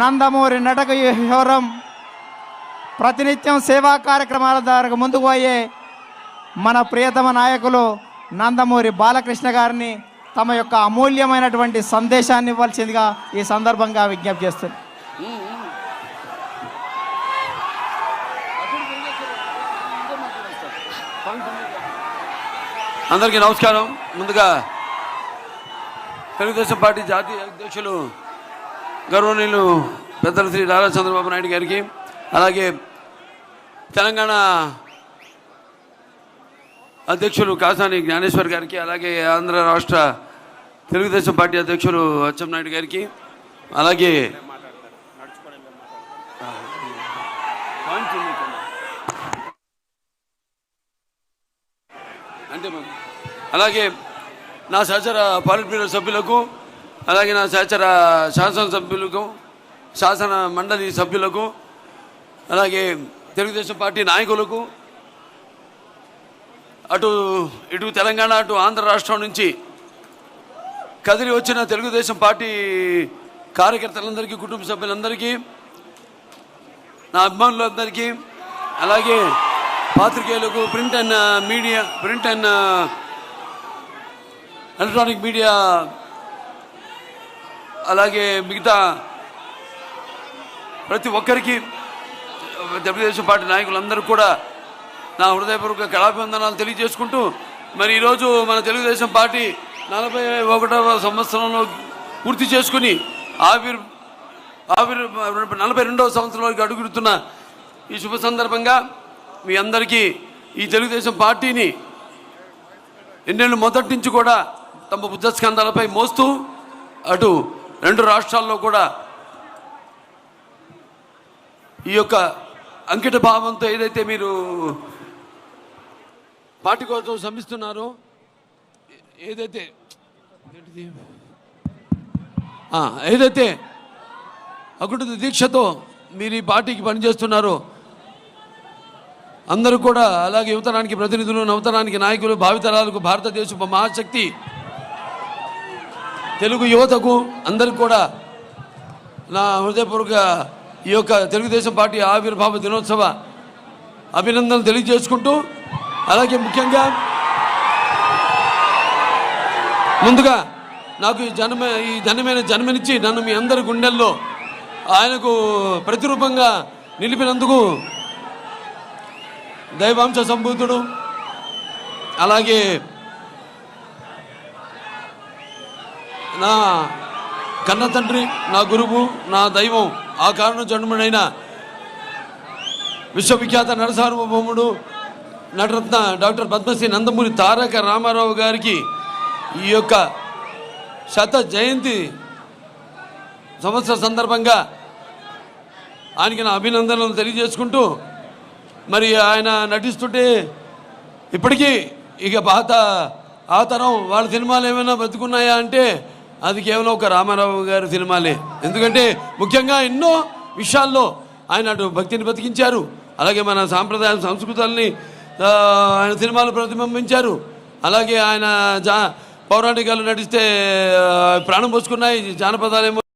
నందమూరి నటక కిషోరం ప్రతినిత్యం సేవా కార్యక్రమాల ద్వారా ముందుకు పోయే మన ప్రియతమ నాయకులు నందమూరి బాలకృష్ణ గారిని తమ యొక్క అమూల్యమైనటువంటి సందేశాన్ని ఇవ్వాల్సిందిగా ఈ సందర్భంగా విజ్ఞప్తి చేస్తున్నారు. అందరికీ నమస్కారం. ముందుగా తెలుగుదేశం పార్టీ జాతీయ అధ్యక్షులు గౌరవనీయులు పెద్దలు శ్రీ నారా చంద్రబాబు నాయుడు గారికి, అలాగే తెలంగాణ అధ్యక్షులు కాసాని జ్ఞానేశ్వర్ గారికి, అలాగే ఆంధ్ర రాష్ట్ర తెలుగుదేశం పార్టీ అధ్యక్షులు అచ్చెన్నాయుడు గారికి, అలాగే అలాగే నా సహచర పాలిట్ బ్యూరో సభ్యులకు, అలాగే నా సహచర శాసనసభ్యులకు, శాసన మండలి సభ్యులకు, అలాగే తెలుగుదేశం పార్టీ నాయకులకు, ఇటు తెలంగాణ అటు ఆంధ్ర రాష్ట్రం నుంచి కదిలి వచ్చిన తెలుగుదేశం పార్టీ కార్యకర్తలందరికీ, కుటుంబ సభ్యులందరికీ, నా అభిమానులందరికీ, అలాగే పాత్రికేయులకు, ప్రింట్ అండ్ ఎలక్ట్రానిక్ మీడియా, అలాగే మిగతా ప్రతి ఒక్కరికి, తెలుగుదేశం పార్టీ నాయకులందరూ కూడా నా హృదయపూర్వక కళాభివందనాలు తెలియజేసుకుంటూ, మరి ఈరోజు మన తెలుగుదేశం పార్టీ 41వ సంవత్సరంలో పూర్తి చేసుకుని 42వ సంవత్సరంలోకి అడుగుతున్న ఈ శుభ సందర్భంగా మీ అందరికీ ఈ తెలుగుదేశం పార్టీని ఎన్నెళ్ళు మొదటి నుంచి కూడా తమ భుజస్కంధాలపై మోస్తూ అటు రెండు రాష్ట్రాల్లో కూడా ఈ యొక్క అంకిత భావంతో ఏదైతే మీరు పార్టీ కోసం శ్రమిస్తున్నారో, ఏదైతే అకుంఠిత దీక్షతో మీరు ఈ పార్టీకి పనిచేస్తున్నారో అందరూ కూడా, అలాగే యువతరానికి ప్రతినిధులు, నవతరానికి నాయకులు, భావితరాలకు భారతదేశపు మహాశక్తి తెలుగు యువతకు అందరికి కూడా నా హృదయపూర్వక ఈ యొక్క తెలుగుదేశం పార్టీ ఆవిర్భావ దినోత్సవ అభినందనలు తెలియజేసుకుంటూ, అలాగే ముఖ్యంగా ముందుగా నాకు ఈ ధన్యమైన జన్మనిచ్చి నన్ను మీ అందరి గుండెల్లో ఆయనకు ప్రతిరూపంగా నిలిపినందుకు దైవాంశ సంభూతుడు, అలాగే నా కన్న తండ్రి, నా గురువు, నా దైవం, ఆ కారణం జన్ముడైన విశ్వవిఖ్యాత నరసార్వభౌముడు నటరత్న డాక్టర్ పద్మశ్రీ నందమూరి తారక రామారావు గారికి ఈ యొక్క శత జయంతి సంవత్సర సందర్భంగా ఆయనకి నా అభినందనలు తెలియజేసుకుంటూ, మరి ఆయన నటిస్తుంటే ఇప్పటికీ ఇక ఆ తరం వాళ్ళ సినిమాలు ఏమైనా బతుకున్నాయా అంటే అది కేవలం ఒక రామారావు గారి సినిమాలే. ఎందుకంటే ముఖ్యంగా ఎన్నో విషయాల్లో ఆయన అటు భక్తిని బతికించారు, అలాగే మన సాంప్రదాయ సంస్కృతాలని ఆయన సినిమాలు ప్రతిబింబించారు, అలాగే ఆయన పౌరాణికాలు నటిస్తే ప్రాణం పోసుకున్నాయి, జానపదాలేమో